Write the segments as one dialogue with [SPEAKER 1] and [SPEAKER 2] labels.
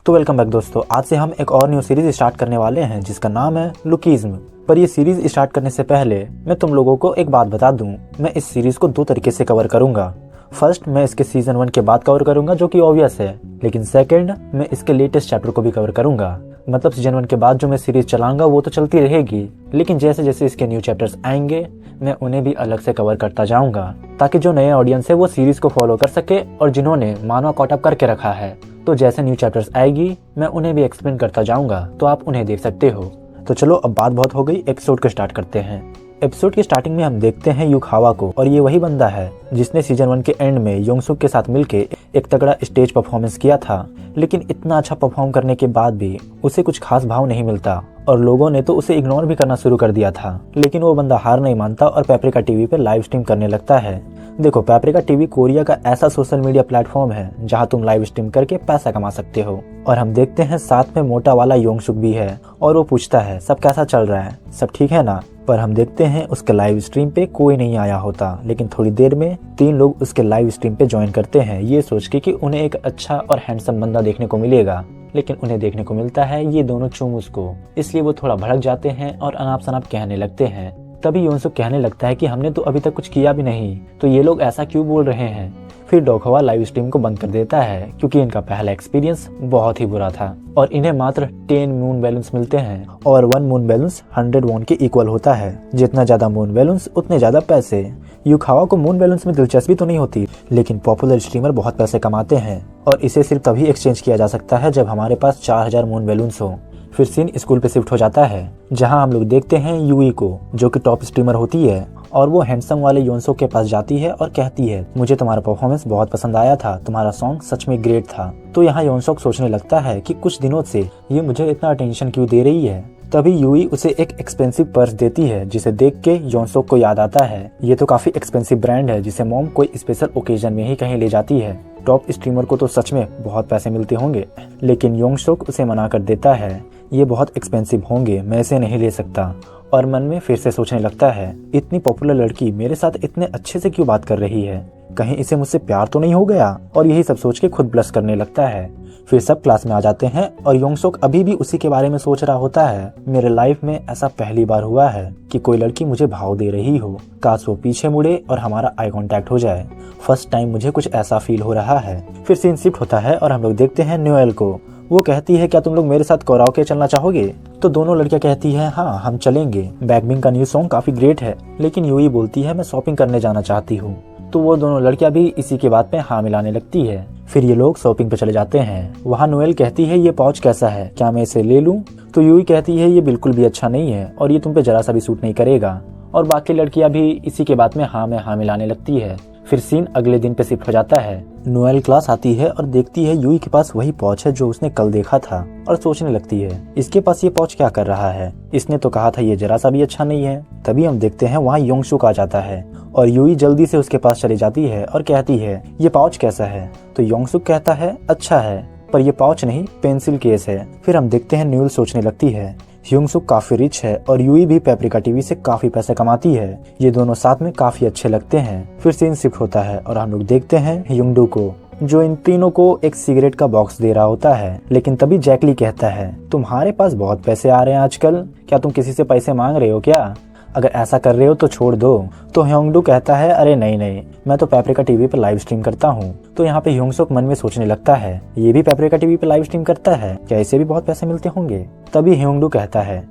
[SPEAKER 1] तो welcome back दोस्तों, आज से हम एक और न्यू सीरीज स्टार्ट करने वाले हैं जिसका नाम है लुकीज्म। पर ये सीरीज स्टार्ट करने से पहले मैं तुम लोगों को एक बात बता दूं, मैं इस सीरीज को दो तरीके से कवर करूंगा। फर्स्ट, मैं इसके सीजन 1 के बाद कवर करूंगा जो कि ऑब्वियस है, लेकिन सेकंड मैं इसके लेटेस्ट चैप्टर को भी कवर करूंगा। मतलब सीजन 1 के बाद जो मैं सीरीज चलाऊंगा वो तो चलती रहेगी, लेकिन जैसे जैसे इसके न्यू चैप्टर्स आएंगे मैं उन्हें भी अलग से कवर करता जाऊंगा, ताकि जो नए ऑडियंस है वो सीरीज को फॉलो कर सके और जिन्होंने मानवा कॉट अप करके रखा है तो जैसे न्यू चैप्टर्स आएगी मैं उन्हें भी एक्सप्लेन करता जाऊंगा, तो आप उन्हें देख सकते हो। तो चलो अब बात बहुत हो गई, एपिसोड को स्टार्ट करते हैं। एपिसोड की स्टार्टिंग में हम देखते हैं युखावा को, और ये वही बंदा है जिसने सीजन 1 के एंड में योंगसुक के साथ मिलके एक तगड़ा स्टेज परफॉर्मेंस किया था, लेकिन इतना अच्छा परफॉर्म करने के बाद भी उसे कुछ खास भाव नहीं मिलता और लोगों ने तो उसे इग्नोर भी करना शुरू कर दिया था। लेकिन वो बंदा हार नहीं मानता और पेपरिका टीवी पे लाइव स्ट्रीम करने लगता है। देखो, पेपरिका टीवी कोरिया का ऐसा सोशल मीडिया प्लेटफॉर्म है जहां तुम लाइव स्ट्रीम करके पैसा कमा सकते हो। और हम देखते हैं साथ में मोटा वाला योंगसुक भी है और वो पूछता है सब कैसा चल रहा है, सब ठीक है ना। पर हम देखते हैं उसके लाइव स्ट्रीम पे कोई नहीं आया होता, लेकिन थोड़ी देर में 3 लोग उसके लाइव स्ट्रीम पे ज्वाइन करते हैं, ये सोच के कि उन्हें एक अच्छा और हैंडसम बंदा देखने को मिलेगा। लेकिन उन्हें देखने को मिलता है ये दोनों चूमुस को, इसलिए वो थोड़ा भड़क जाते हैं और अनाप शनाप कहने लगते हैं। तभी योंसुक कहने लगता है कि हमने तो अभी तक कुछ किया भी नहीं, तो ये लोग ऐसा क्यों बोल रहे हैं। फिर डोखवा लाइव स्ट्रीम को बंद कर देता है क्योंकि इनका पहला एक्सपीरियंस बहुत ही बुरा था और इन्हें मात्र 10 मून बैलून्स मिलते हैं और 1 मून बैलून्स 100 वॉन के इक्वल होता है। जितना ज्यादा मून बैलून्स उतने ज्यादा पैसे। युखावा को मून बैलून्स में दिलचस्पी तो नहीं होती, लेकिन पॉपुलर स्ट्रीमर बहुत पैसे कमाते हैं और इसे सिर्फ तभी एक्सचेंज किया जा सकता है जब हमारे पास 4000 मून बैलून्स हो। फिर सीन स्कूल पे शिफ्ट हो जाता है जहां हम लोग देखते हैं यूई को, जो कि टॉप स्ट्रीमर होती है, और वो हैंडसम वाले योंसुक के पास जाती है और कहती है मुझे तुम्हारा परफॉर्मेंस बहुत पसंद आया था, तुम्हारा सॉन्ग सच में ग्रेट था। तो यहाँ योंसुक सोचने लगता है कि कुछ दिनों से ये मुझे इतना अटेंशन क्यों दे रही है। तभी यूई उसे एक एक्सपेंसिव पर्स देती है जिसे देख के योंसुक को याद आता है ये तो काफी एक्सपेंसिव ब्रांड है जिसे मॉम कोई स्पेशल ओकेजन में ही कहीं ले जाती है। टॉप स्ट्रीमर को तो सच में बहुत पैसे मिलते होंगे, लेकिन योंसुक उसे मना कर देता है ये बहुत एक्सपेंसिव होंगे, मैं इसे नहीं ले सकता। और मन में फिर से सोचने लगता है इतनी पॉपुलर लड़की मेरे साथ इतने अच्छे से क्यों बात कर रही है, कहीं इसे मुझसे प्यार तो नहीं हो गया। और यही सब सोच के खुद ब्लश करने लगता है। फिर सब क्लास में आ जाते हैं और योंसुक अभी भी उसी के बारे में सोच रहा होता है मेरे लाइफ में ऐसा पहली बार हुआ है कि कोई लड़की मुझे भाव दे रही हो, काश वो पीछे मुड़े और हमारा आई कांटेक्ट हो जाए। फर्स्ट टाइम मुझे कुछ ऐसा फील हो रहा है। फिर सीन शिफ्ट होता है और हम लोग देखते हैं न्योएल को। वो कहती है क्या तुम लोग मेरे साथ कराओके चलना चाहोगे। तो दोनों लड़कियां कहती हैं हाँ हम चलेंगे, बैकबिंग का न्यू सॉन्ग काफी ग्रेट है। लेकिन यूई बोलती है मैं शॉपिंग करने जाना चाहती हूँ। तो वो दोनों लड़कियां भी इसी के बात पे हाँ मिलाने लगती है। फिर ये लोग शॉपिंग पे चले जाते हैं। वहाँ नोएल कहती है ये पाउच कैसा है, क्या मैं इसे ले लूं। तो यूई कहती है ये बिल्कुल भी अच्छा नहीं है और ये तुम पे जरा सा भी सूट नहीं करेगा। और बाकी लड़कियां भी इसी के बात में हाँ मिलाने लगती है। फिर सीन अगले दिन पे शिफ्ट हो जाता है। नोएल क्लास आती है और देखती है यूई के पास वही पॉच है जो उसने कल देखा था और सोचने लगती है इसके पास ये पॉच क्या कर रहा है, इसने तो कहा था ये जरा सा भी अच्छा नहीं है। तभी हम देखते हैं वहाँ योंगसुक आ जाता है और यूई जल्दी से उसके पास चली जाती है और कहती है ये पाउच कैसा है। तो योंगसुक कहता है अच्छा है, पर ये पाउच नहीं पेंसिल केस है। फिर हम देखते हैं न्यूल सोचने लगती है योंगसुक काफी रिच है और यूई भी पेपरिका टीवी से काफी पैसे कमाती है, ये दोनों साथ में काफी अच्छे लगते हैं। फिर सीन शिफ्ट होता है और हम लोग देखते हैं युंगडू को, जो इन तीनों को एक सिगरेट का बॉक्स दे रहा होता है। लेकिन तभी जैकली कहता है तुम्हारे पास बहुत पैसे आ रहे हैं आजकल, क्या तुम किसी से पैसे मांग रहे हो क्या, अगर ऐसा कर रहे हो तो छोड़ दो। तो ह्योंगडू कहता है अरे नहीं, मैं तो पेपरिका टीवी पर लाइव स्ट्रीम करता हूँ। तो यहाँ पे योंगसुक मन में सोचने लगता है ये भी पेपरिका टीवी पर लाइव स्ट्रीम करता है, क्या इसे भी बहुत पैसे मिलते होंगे। तभी ह्योंगडू कहता है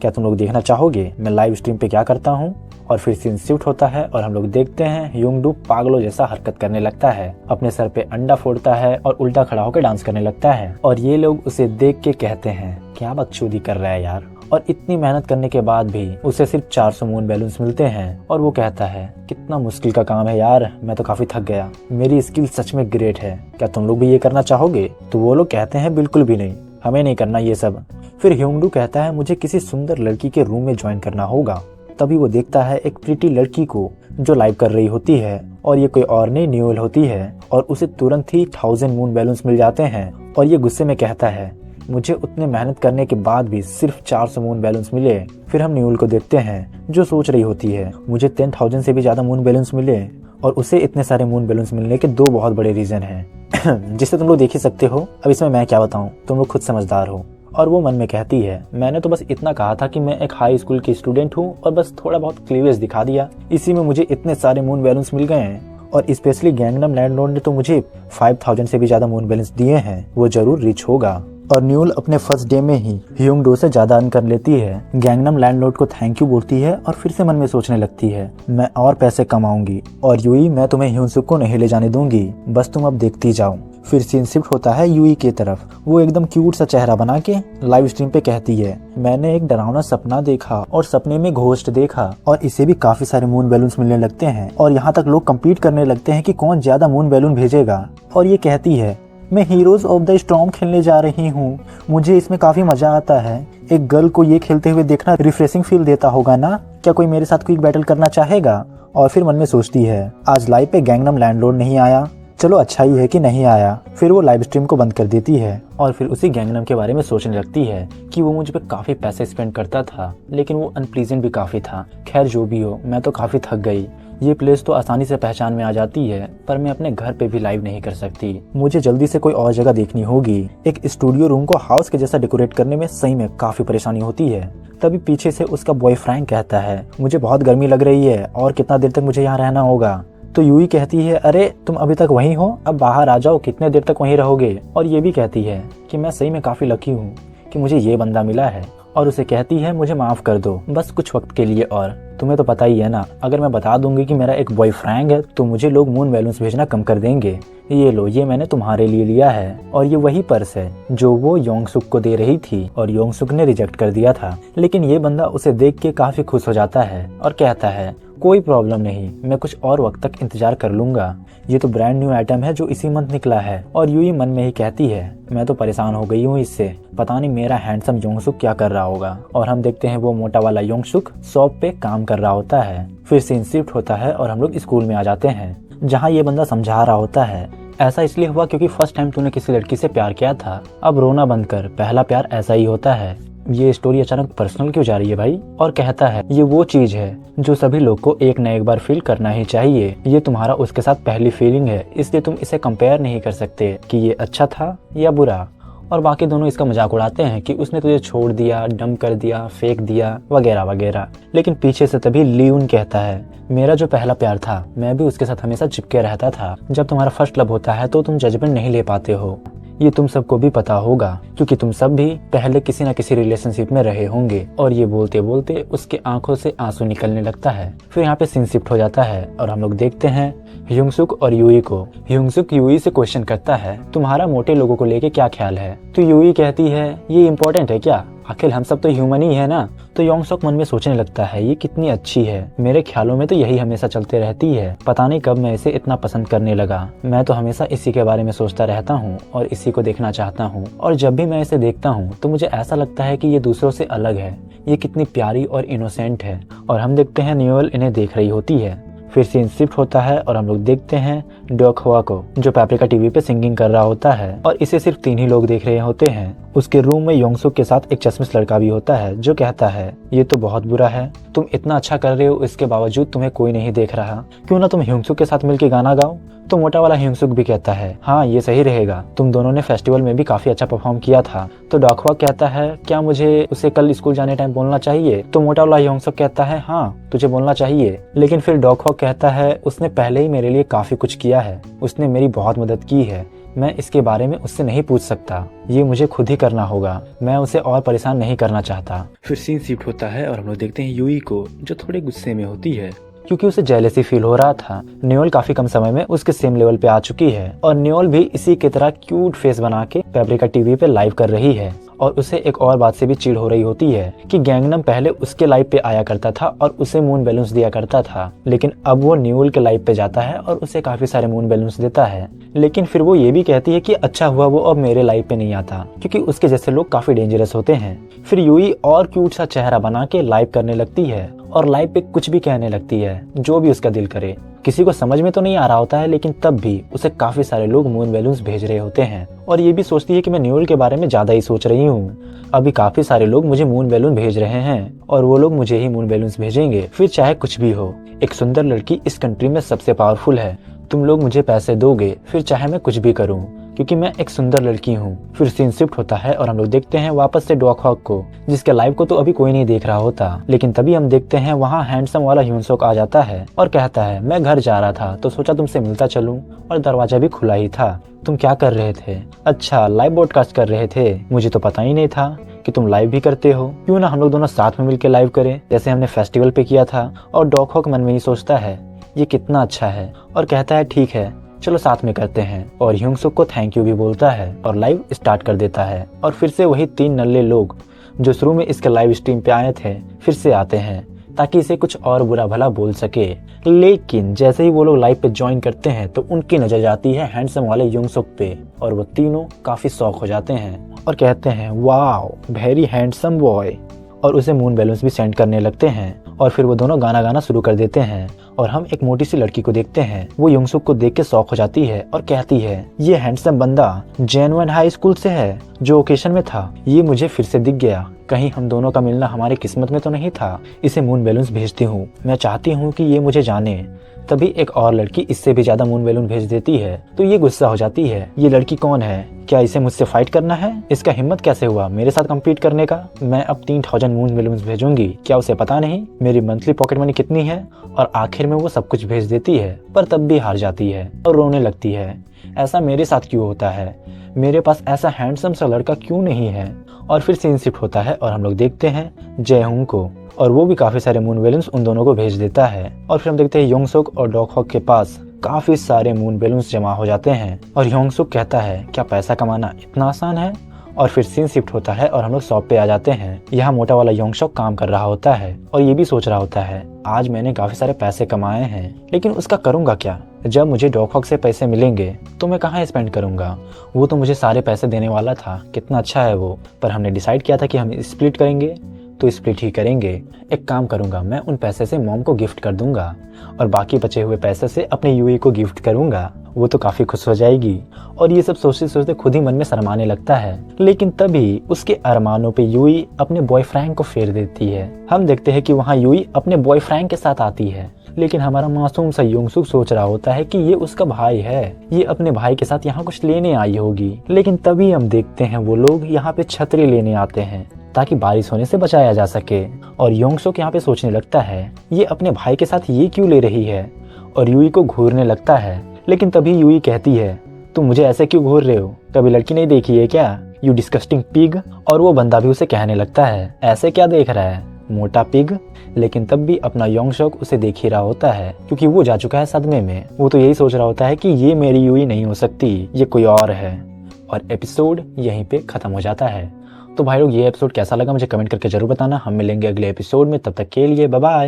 [SPEAKER 1] क्या तुम लोग देखना चाहोगे मैं लाइव स्ट्रीम पे क्या करता हूँ। और फिर सीन शिफ्ट होता है और हम लोग देखते हैं ह्योंगडू पागलों जैसा हरकत करने लगता है, अपने सर पे अंडा फोड़ता है और उल्टा खड़ा होकर डांस करने लगता है। और ये लोग उसे देख के कहते हैं क्या बकचोदी कर रहा है यार। और इतनी मेहनत करने के बाद भी उसे सिर्फ 400 मून बैलून्स मिलते हैं और वो कहता है कितना मुश्किल का काम है यार, मैं तो काफी थक गया, मेरी स्किल सच में ग्रेट है, क्या तुम लोग भी ये करना चाहोगे। तो वो लोग कहते हैं बिल्कुल भी नहीं, हमें नहीं करना ये सब। फिर ह्योंगडू कहता है मुझे किसी सुंदर लड़की के रूम में ज्वाइन करना होगा। तभी वो देखता है एक प्रीटी लड़की को जो लाइव कर रही होती है और ये कोई और नहीं न्यूएल होती है और उसे तुरंत ही 1000 मून बैलून्स मिल जाते हैं। और ये गुस्से में कहता है मुझे उतने मेहनत करने के बाद भी सिर्फ 400 मून बैलून्स मिले। फिर हम न्यूएल को देखते हैं जो सोच रही होती है मुझे 10,000 से भी ज्यादा मून बैलून्स मिले और उसे इतने सारे मून बैलून्स मिलने के 2 बहुत बड़े रीजन हैं। जिसे तुम लोग देख ही सकते हो। अब इसमें मैं क्या बताऊं, तुम लोग खुद समझदार हो। और वो मन में कहती है, मैंने तो बस इतना कहा था कि मैं एक हाई स्कूल की स्टूडेंट हूँ और बस थोड़ा बहुत क्लीवेज दिखा दिया, इसी में मुझे इतने सारे मून बैलून्स मिल गए हैं। और स्पेशली गैंगनम लैंडलॉर्ड ने तो मुझे 5000 से भी ज्यादा मून बैलेंस दिए हैं, वो जरूर रिच होगा। और न्यूल अपने फर्स्ट डे में ही ह्यूंग डो से ज्यादा अर्न कर लेती है। गैंगनम लैंडलॉर्ड को थैंक यू बोलती है और फिर से मन में सोचने लगती है, मैं और पैसे कमाऊंगी और यूई मैं तुम्हें ह्यूंसुक को नहीं ले जाने दूंगी, बस तुम अब देखती जाओ। फिर सीन शिफ्ट होता है यूई की तरफ। वो एकदम क्यूट सा चेहरा बना के लाइव स्ट्रीम पे कहती है, मैंने एक डरावना सपना देखा और सपने में घोस्ट देखा और इसे भी काफी सारे मून बैलून्स मिलने लगते हैं और यहाँ तक लोग कम्पीट करने लगते हैं कि कौन ज्यादा मून बैलून भेजेगा। और ये कहती है, मैं हीरोज ऑफ द स्टॉर्म खेलने जा रही हूँ, मुझे इसमें काफी मजा आता है। एक गर्ल को ये खेलते हुए देखना रिफ्रेशिंग फील देता होगा ना, क्या कोई मेरे साथ क्विक बैटल करना चाहेगा? और फिर मन में सोचती है, आज लाइव पे गैंगनम लैंडलॉर्ड नहीं आया, चलो अच्छा ही है कि नहीं आया। फिर वो लाइव स्ट्रीम को बंद कर देती है और फिर उसी गैंगनम के बारे में सोचने लगती है कि वो मुझ पे काफी पैसे स्पेंड करता था, लेकिन वो अनप्लीजेंट भी काफी था। खैर जो भी हो, मैं तो काफी थक गई। ये प्लेस तो आसानी से पहचान में आ जाती है, पर मैं अपने घर पे भी लाइव नहीं कर सकती। मुझे जल्दी से कोई और जगह देखनी होगी। एक स्टूडियो रूम को हाउस के जैसा डेकोरेट करने में सही में काफी परेशानी होती है। तभी पीछे से उसका बॉयफ्रेंड कहता है, मुझे बहुत गर्मी लग रही है और कितना देर तक मुझे यहाँ रहना होगा। तो यूई कहती है, अरे तुम अभी तक वहीं हो, अब बाहर आ जाओ, कितने देर तक वहीं रहोगे? और ये भी कहती है कि मैं सही में काफी लकी हूँ कि मुझे ये बंदा मिला है। और उसे कहती है, मुझे माफ कर दो, बस कुछ वक्त के लिए। और तुम्हें तो पता ही है ना, अगर मैं बता दूंगी कि मेरा एक बॉयफ्रेंड है तो मुझे लोग मून बैलून्स भेजना कम कर देंगे। ये लो, ये मैंने तुम्हारे लिए लिया है। और ये वही पर्स है जो वो योंगसुक को दे रही थी और योंगसुक ने रिजेक्ट कर दिया था। लेकिन ये बंदा उसे देख के काफी खुश हो जाता है और कहता है, कोई प्रॉब्लम नहीं, मैं कुछ और वक्त तक इंतजार कर लूंगा। ये तो ब्रांड न्यू आइटम है जो इसी मंथ निकला है। और यूई मन में ही कहती है, मैं तो परेशान हो गई हूँ इससे, पता नहीं मेरा हैंडसम योंगसुक क्या कर रहा होगा। और हम देखते हैं वो मोटा वाला योंगसुक शॉप पे काम कर रहा होता है। फिर सीन शिफ्ट होता है और हम लोग स्कूल में आ जाते हैं, जहाँ ये बंदा समझा रहा होता है, ऐसा इसलिए हुआ क्योंकि फर्स्ट टाइम तूने किसी लड़की से प्यार किया था, अब रोना बंद कर, पहला प्यार ऐसा ही होता है। ये स्टोरी अचानक पर्सनल क्यों जा रही है भाई? और कहता है, ये वो चीज है जो सभी लोग को एक न एक बार फील करना ही चाहिए। ये तुम्हारा उसके साथ पहली फीलिंग है, इसलिए तुम इसे कंपेयर नहीं कर सकते कि ये अच्छा था या बुरा। और बाकी दोनों इसका मजाक उड़ाते हैं कि उसने तुझे छोड़ दिया, डंप कर दिया, फेंक दिया, वगैरह वगैरह। लेकिन पीछे से तभी लियून कहता है, मेरा जो पहला प्यार था, मैं भी उसके साथ हमेशा चिपके रहता था। जब तुम्हारा फर्स्ट लव होता है तो तुम जजमेंट नहीं ले पाते हो। ये तुम सबको भी पता होगा क्योंकि तुम सब भी पहले किसी न किसी रिलेशनशिप में रहे होंगे। और ये बोलते बोलते उसके आंखों से आंसू निकलने लगता है। फिर यहाँ पे सीन शिफ्ट हो जाता है और हम लोग देखते हैं ह्यूंगसुक और यूई को। ह्यूंगसुक यूई से क्वेश्चन करता है, तुम्हारा मोटे लोगों को लेके क्या ख्याल है? तो यूई कहती है, ये इम्पोर्टेंट है क्या? आखिर हम सब तो ह्यूमन ही है ना। तो योंगसुक मन में सोचने लगता है, ये कितनी अच्छी है, मेरे ख्यालों में तो यही हमेशा चलते रहती है, पता नहीं कब मैं इसे इतना पसंद करने लगा। मैं तो हमेशा इसी के बारे में सोचता रहता हूँ और इसी को देखना चाहता हूँ। और जब भी मैं इसे देखता हूँ तो मुझे ऐसा लगता है कि ये दूसरों से अलग है, ये कितनी प्यारी और इनोसेंट है। और हम देखते हैं न्यूएल इन्हें देख रही होती है। फिर सीन शिफ्ट होता है और हम लोग देखते हैं डोकहवा को, जो पैप्रिका टीवी पे सिंगिंग कर रहा होता है। और इसे सिर्फ 3 ही लोग देख रहे होते हैं। उसके रूम में योंगसुक के साथ एक चश्मिश लड़का भी होता है जो कहता है, ये तो बहुत बुरा है, तुम इतना अच्छा कर रहे हो इसके बावजूद तुम्हें कोई नहीं देख रहा, क्यों ना तुम ह्यूंगसुक के साथ मिलकर गाना गाओ। तो मोटा वाला ह्यूंगसुक भी कहता है, हाँ ये सही रहेगा, तुम दोनों ने फेस्टिवल में भी काफी अच्छा परफॉर्म किया था। तो डोकहवा कहता है, क्या मुझे उसे कल स्कूल जाने टाइम बोलना चाहिए? तो मोटा वाला ह्यूंगसुक कहता है, हाँ तुझे बोलना चाहिए। लेकिन फिर डोकहवा कहता है, उसने पहले ही मेरे लिए काफी कुछ किया है, उसने मेरी बहुत मदद की है, मैं इसके बारे में उससे नहीं पूछ सकता, ये मुझे खुद ही करना होगा, मैं उसे और परेशान नहीं करना चाहता। फिर सीन शिफ्ट होता है और हम लोग देखते हैं यूई को, जो थोड़े गुस्से में होती है क्योंकि उसे जेलसी फील हो रहा था। न्यूएल काफी कम समय में उसके सेम लेवल पे आ चुकी है और न्यूएल भी इसी की तरह क्यूट फेस बना के पैप्रिका टीवी पे लाइव कर रही है। और उसे एक और बात से भी चिढ़ हो रही होती है कि गैंगनम पहले उसके लाइव पे आया करता था और उसे मून बैलून्स दिया करता था, लेकिन अब वो न्यूएल के लाइव पे जाता है और उसे काफी सारे मून बैलून्स देता है। लेकिन फिर वो ये भी कहती है कि अच्छा हुआ वो अब मेरे लाइव पे नहीं आता, क्योंकि उसके जैसे लोग काफी डेंजरस होते हैं। फिर यूई और क्यूट सा चेहरा बना के लाइव करने लगती है और लाइव पे कुछ भी कहने लगती है, जो भी उसका दिल करे। किसी को समझ में तो नहीं आ रहा होता है, लेकिन तब भी उसे काफी सारे लोग मून बैलून्स भेज रहे होते हैं। और ये भी सोचती है कि मैं न्यूएल के बारे में ज्यादा ही सोच रही हूँ, अभी काफी सारे लोग मुझे मून बैलून भेज रहे हैं और वो लोग मुझे ही मून बैलून्स भेजेंगे। फिर चाहे कुछ भी हो, एक सुंदर लड़की इस कंट्री में सबसे पावरफुल है, तुम लोग मुझे पैसे दोगे, फिर चाहे मैं कुछ भी करूँ, क्योंकि मैं एक सुंदर लड़की हूँ। फिर सीन शिफ्ट होता है और हम लोग देखते हैं वापस से डॉक हॉक को, जिसके लाइव को तो अभी कोई नहीं देख रहा होता। लेकिन तभी हम देखते हैं वहाँ हैंडसम वाला ह्यूनसोक आ जाता है और कहता है मैं घर जा रहा था तो सोचा तुमसे मिलता चलूं, और दरवाजा भी खुला ही था। तुम क्या कर रहे थे? अच्छा, लाइव ब्रॉडकास्ट कर रहे थे। मुझे तो पता ही नहीं था कि तुम लाइव भी करते हो। क्यों ना हम लोग दोनों साथ में मिलकर लाइव करें, जैसे हमने फेस्टिवल पे किया था। और डॉक हॉक मन में ही सोचता है ये कितना अच्छा है और कहता है ठीक है चलो साथ में करते हैं। और ह्यूनसोक को थैंक यू भी बोलता है और लाइव स्टार्ट कर देता है। और फिर से वही 3 नल्ले लोग जो शुरू में इसके लाइव स्ट्रीम पे आए थे फिर से आते हैं ताकि इसे कुछ और बुरा भला बोल सके। लेकिन जैसे ही वो लोग लाइव पे ज्वाइन करते हैं तो उनकी नजर जाती है हैंडसम वाले ह्यूनसोक पे, और वो तीनों काफी शॉक हो जाते हैं और कहते हैं वाओ वेरी हैंडसम बॉय, और उसे मून बैलून्स भी सेंड करने लगते हैं। और फिर वो दोनों गाना गाना शुरू कर देते हैं और हम एक मोटी सी लड़की को देखते हैं। वो ह्यूनसोक को देख के शॉक हो जाती है और कहती है ये हैंडसम बंदा जेनवन हाई स्कूल से है जो ओकेशन में था। ये मुझे फिर से दिख गया, कहीं हम दोनों का मिलना हमारी किस्मत में तो नहीं था। इसे मून बैलून्स भेजती हूँ, मैं चाहती हूँ कि ये मुझे जाने। तभी एक और लड़की इससे भी ज्यादा मून बैलून भेज देती है तो ये गुस्सा हो जाती है। ये लड़की कौन है? क्या इसे मुझसे फाइट करना है? इसका हिम्मत कैसे हुआ मेरे साथ कम्पीट करने का? मैं अब 3000 मून बैलून्स भेजूंगी, क्या उसे पता नहीं मेरी मंथली पॉकेट मनी कितनी है? और आखिर में वो सब कुछ भेज देती है, पर तब भी हार जाती है और रोने लगती है। ऐसा मेरे साथ क्यों होता है? मेरे पास ऐसा हैंडसम सा लड़का क्यों नहीं है? और फिर सीन शिफ्ट होता है और हम लोग देखते हैं जयहूंग को, और वो भी काफी सारे मून बैलून्स उन दोनों को भेज देता है। और फिर हम देखते हैं ह्यूनसोक और डॉक हॉक के पास काफी सारे मून बैलून्स जमा हो जाते हैं और ह्यूनसोक कहता है क्या पैसा कमाना इतना आसान है? और फिर सीन शिफ्ट होता है और हम लोग शॉप पे आ जाते हैं। यहाँ मोटा वाला ह्यूनसोक काम कर रहा होता है और ये भी सोच रहा होता है आज मैंने काफी सारे पैसे कमाए हैं, लेकिन उसका करूंगा क्या? जब मुझे डॉक हॉक से पैसे मिलेंगे तो मैं कहाँ स्पेंड करूंगा? वो तो मुझे सारे पैसे देने वाला था, कितना अच्छा है वो। पर हमने डिसाइड किया था कि हम स्प्लिट करेंगे तो स्प्लिट ही करेंगे। एक काम करूंगा, मैं उन पैसे से मॉम को गिफ्ट कर दूंगा और बाकी बचे हुए पैसे से अपने यूई को गिफ्ट करूंगा, वो तो काफी खुश हो जाएगी। और ये सब सोचते सोचते खुद ही मन में शर्माने लगता है। लेकिन तभी उसके अरमानों पे यूई अपने बॉयफ्रेंड को फेर देती है। हम देखते हैं कि वहाँ यूई अपने बॉयफ्रेंड के साथ आती है, लेकिन हमारा मासूम सा ह्यूनसोक सोच रहा होता है कि ये उसका भाई है, ये अपने भाई के साथ यहाँ कुछ लेने आई होगी। लेकिन तभी हम देखते हैं वो लोग यहाँ पे छतरी लेने आते हैं ताकि बारिश होने से बचाया जा सके। और ह्यूनसोक यहाँ पे सोचने लगता है ये अपने भाई के साथ ये क्यों ले रही है, और यूई को घूरने लगता है। लेकिन तभी यूई कहती है तुम मुझे ऐसे क्यों घूर रहे हो, कभी लड़की नहीं देखी है क्या, यू डिस्कस्टिंग पिग। और वो बंदा भी उसे कहने लगता है ऐसे क्या देख रहा है मोटा पिग। लेकिन तब भी अपना ह्यूनसोक उसे देख ही रहा होता है क्योंकि वो जा चुका है सदमे में। वो तो यही सोच रहा होता है कि ये मेरी यूई नहीं हो सकती, ये कोई और है। और एपिसोड यहीं पे खत्म हो जाता है। तो भाई लोग ये एपिसोड कैसा लगा मुझे कमेंट करके जरूर बताना। हम मिलेंगे अगले एपिसोड में, तब तक के लिए बाय बाय।